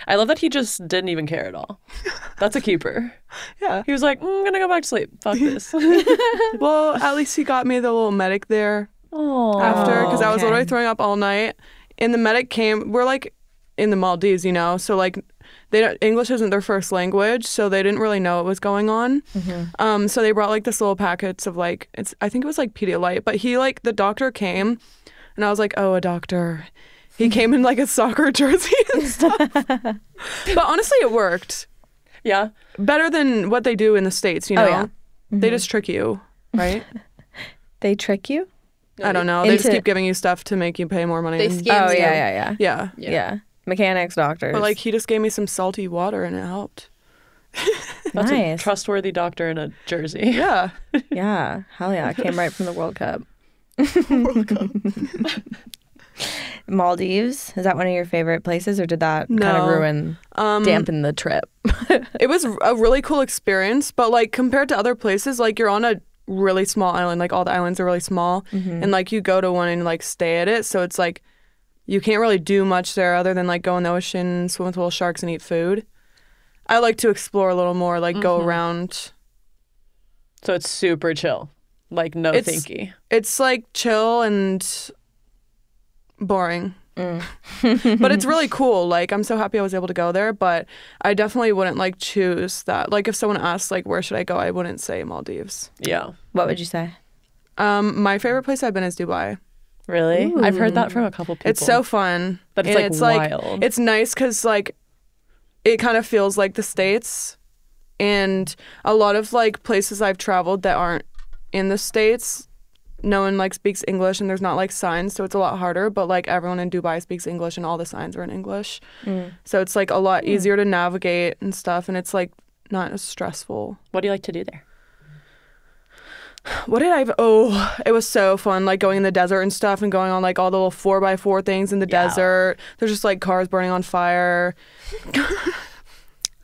I love that he just didn't even care at all. That's a keeper. Yeah. He was like, I'm gonna go back to sleep. Fuck this. Well, at least he got me the little medic there Oh. after, because I was okay. literally throwing up all night. And the medic came. We're like in the Maldives, you know, so like English isn't their first language, so they didn't really know what was going on. So they brought like this little packets of like I think it was like Pedialyte, but he like the doctor came, and I was like, oh, a doctor. He came in like a soccer jersey and stuff. But honestly, it worked. Yeah. Better than what they do in the States, you know? yeah. They just trick you, right? They trick you? I don't know. They just Into- keep giving you stuff to make you pay more money. They and- scam Oh, you. yeah. Yeah. Yeah. Mechanics, doctors. But like he just gave me some salty water and it helped. That's a nice. trustworthy doctor in a jersey. Yeah. Yeah. Hell yeah. Came right from the World Cup. Maldives, is that one of your favorite places, or did that kind of No. ruin, dampen the trip? It was a really cool experience, but like compared to other places, like you're on a really small island. Like all the islands are really small, and like you go to one and like stay at it, so it's like you can't really do much there other than like go in the ocean, swim with little sharks, and eat food. I like to explore a little more, like go around. So it's super chill. Like no It's- thinky. It's like chill and boring. But it's really cool. Like I'm so happy I was able to go there, but I definitely wouldn't like choose that. Like if someone asked like where should I go, I wouldn't say Maldives. Yeah. What would you say? My favorite place I've been is Dubai. Really? I've heard that from a couple people. It's so fun. But it's, And like, wild. It's nice because like it kind of feels like the States, and a lot of like places I've traveled that aren't in the States, no one like speaks English and there's not like signs, so it's a lot harder. But like everyone in Dubai speaks English and all the signs are in English, so it's like a lot easier to navigate and stuff, and it's like not as stressful. What do you like to do there? What did it was so fun, like going in the desert and stuff and going on like all the little 4x4 things in the desert. There's just like cars burning on fire.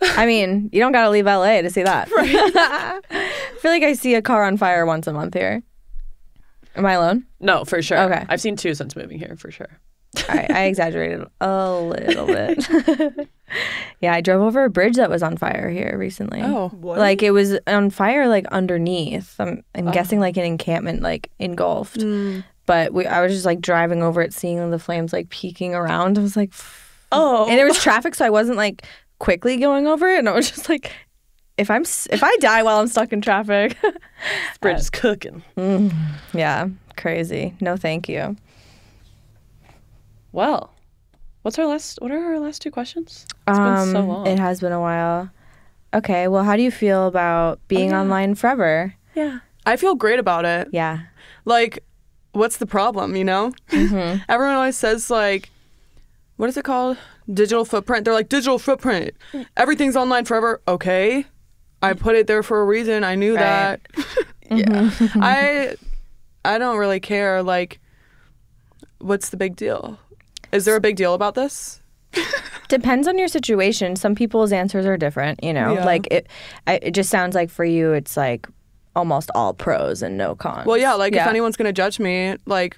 I mean, you don't got to leave LA to see that. Right. I feel like I see a car on fire once a month here. Am I alone? No, for sure. Okay. I've seen 2 since moving here, for sure. All right, I exaggerated a little bit. Yeah, I drove over a bridge that was on fire here recently. Oh, What? Like it was on fire like underneath. I'm guessing like an encampment like engulfed. But I was just like driving over it, seeing the flames like peeking around. I was like, Oh. and there was traffic, so I wasn't like quickly going over it. And I was just like, if I die while I'm stuck in traffic, This bridge is cooking. yeah, crazy. No, thank you. Well, what are our last 2 questions? It's been so long. It has been a while. Okay, well, how do you feel about being online forever? Yeah. I feel great about it. Yeah. Like, what's the problem, you know? Everyone always says, like, what is it called? Digital footprint. They're like, digital footprint. Everything's online forever. Okay. I put it there for a reason. I knew Right. that. Yeah. I don't really care. Like, what's the big deal? Is there a big deal about this? Depends on your situation. Some people's answers are different, you know? Yeah. Like, it just sounds like for you, it's like almost all pros and no cons. Well, yeah, like, if Yeah. anyone's going to judge me, like,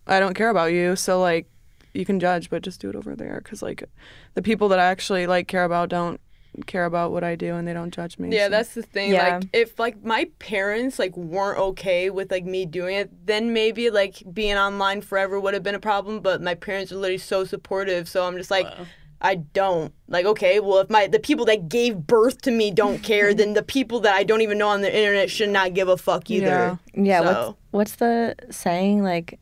I don't care about you. So, like, you can judge, but just do it over there. Because, like, the people that I actually, like, care about don't care about what I do and they don't judge me. Yeah, so. that's the thing. Yeah. Like, if like my parents like weren't okay with like me doing it, then maybe like being online forever would have been a problem. But my parents are literally so supportive, so I'm just like, I don't like. Okay, well, if the people that gave birth to me don't care, then the people that I don't even know on the internet should not give a fuck either. Yeah, So. what's the saying? Like,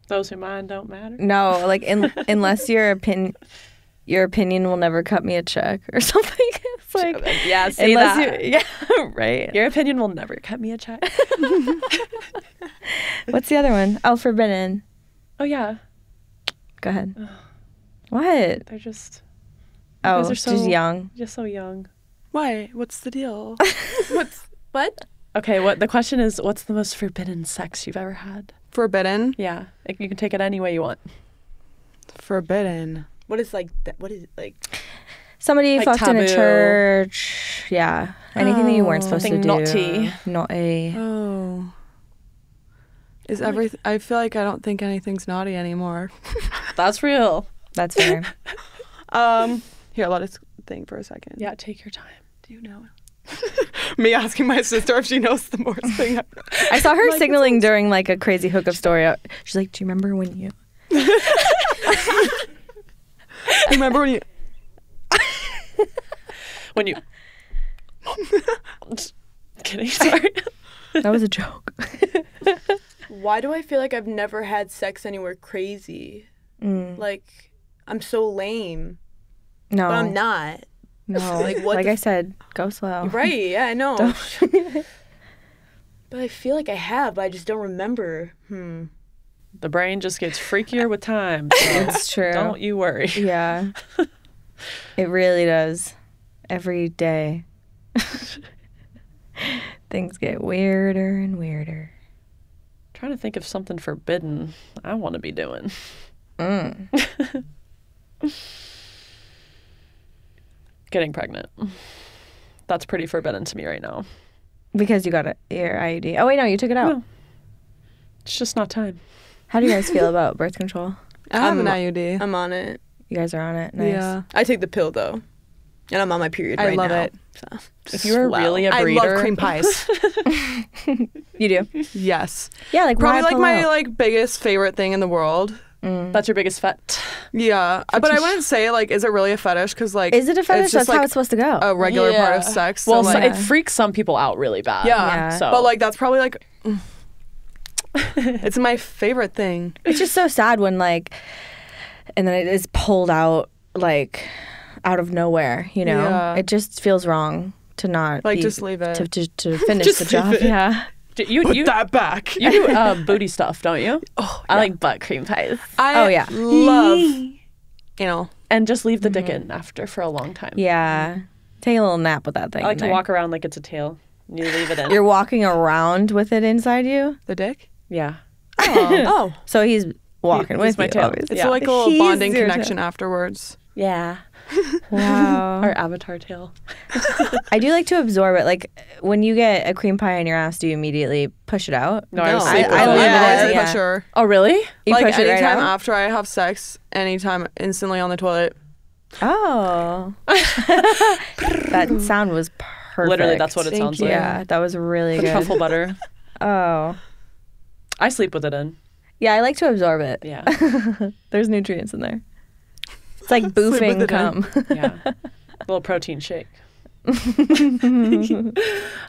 Those who mind don't matter. no, like, unless your opinion will never cut me a check or something. It's like, Yeah, say unless that. you, yeah, right. Your opinion will never cut me a check. What's the other one? Oh, forbidden. Oh, yeah. Go ahead. What? They're just Oh, guys are just so- young. just so young. Why? What's the deal? What? Okay, the question is, what's the most forbidden sex you've ever had? Forbidden? Yeah. You can take it any way you want. Forbidden. What is like that? What is it like? Somebody Like fucked in a taboo. church. Yeah. Anything that you weren't supposed to Something do. naughty. Naughty. Oh. Is everything? I feel like I don't think anything's naughty anymore. That's real. That's fair. Here, let us think for a second. Yeah, take your time. Do you know? Me asking my sister if she knows the Morse thing. I saw her signaling during like a crazy hookup story. She's like, "Do you remember when you?" Remember when you? When you. Just kidding. Sorry. That was a joke. Why do I feel like I've never had sex anywhere crazy? Like, I'm so lame. No, But I'm not. No, Like, what like the I said, go slow. Right, yeah, I know. But I feel like I have, but I just don't remember. The brain just gets freakier with time. So It's true. don't you worry. Yeah, it really does. Every day, things get weirder and weirder. Trying to think of something forbidden I want to be doing. Getting pregnant. That's pretty forbidden to me right now. Because you got your IUD. Oh wait, no, you took it out. No. It's just not time. How do you guys feel about birth control? I have an IUD. I'm on it. You guys are on it. Nice. Yeah. I take the pill, though. And I'm on my period right now. I love it. So. If you were really a I breeder, love cream pies. You do? Yes. Yeah, like Probably why like pull my out? like biggest favorite thing in the world. that's your biggest fet. Yeah, but I wouldn't say like, is it really a fetish? Because like, Is it a fetish? It's That's just, like, how it's supposed to go. a regular part of Yeah. sex. So, Well, like, it freaks some people out really bad. yeah. So, But like, that's probably like, it's my favorite thing. It's just so sad when like, and then it is pulled out like out of nowhere. You know, Yeah. it just feels wrong to not Like, be- just leave it. to finish Just the job. leave it. Yeah. you Put that back. you do booty stuff, don't you? Oh, I like butt cream pies. Oh, yeah. love, And just leave the dick in after for a long time. Yeah. Take a little nap with that thing. I like in to there. walk around like it's a tail. You leave it in. You're walking around with it inside you. the dick. yeah. Oh. So he's walking He's with my you. tail. Obviously. It's Yeah. like a little He's bonding your connection afterwards. Yeah. Wow. Our avatar tail. I do like to absorb it. Like when you get a cream pie in your ass, do you immediately push it out? No, I No. sleep with I it. leave it yeah, in, I yeah. push her. Oh, really? You Like push it right anytime out? after I have sex, anytime instantly on the toilet. Oh. That sound was perfect. Literally, that's what it sounds like. Yeah, that was really The good. truffle butter. Oh. I sleep with it in. Yeah, I like to absorb it. Yeah. There's nutrients in there. It's like with boofing it cum. Yeah. Little protein shake.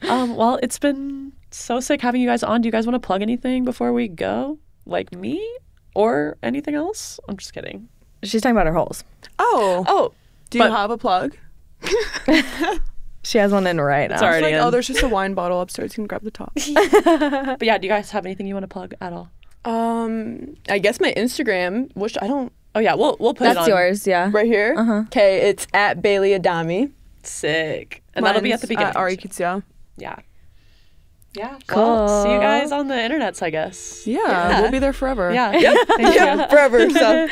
Well, it's been so sick having you guys on. Do you guys want to plug anything before we go? Like me or anything else? I'm just kidding. She's talking about her holes. Oh. Oh, Do you but- have a plug? She has one in right now. It's already Like, in. oh, there's just a wine bottle upstairs. You can grab the top. But yeah, do you guys have anything you want to plug at all? I guess my Instagram, which I don't. Oh yeah, we'll put it That's on. yours, yeah. Right here. Okay, it's at Bailey Adami. Sick. And that'll be at the beginning. ARI KYTSYA. Yeah. Yeah. Cool. Well, see you guys on the internets, I guess. Yeah, we'll be there forever. Yeah. Thank you. Forever. So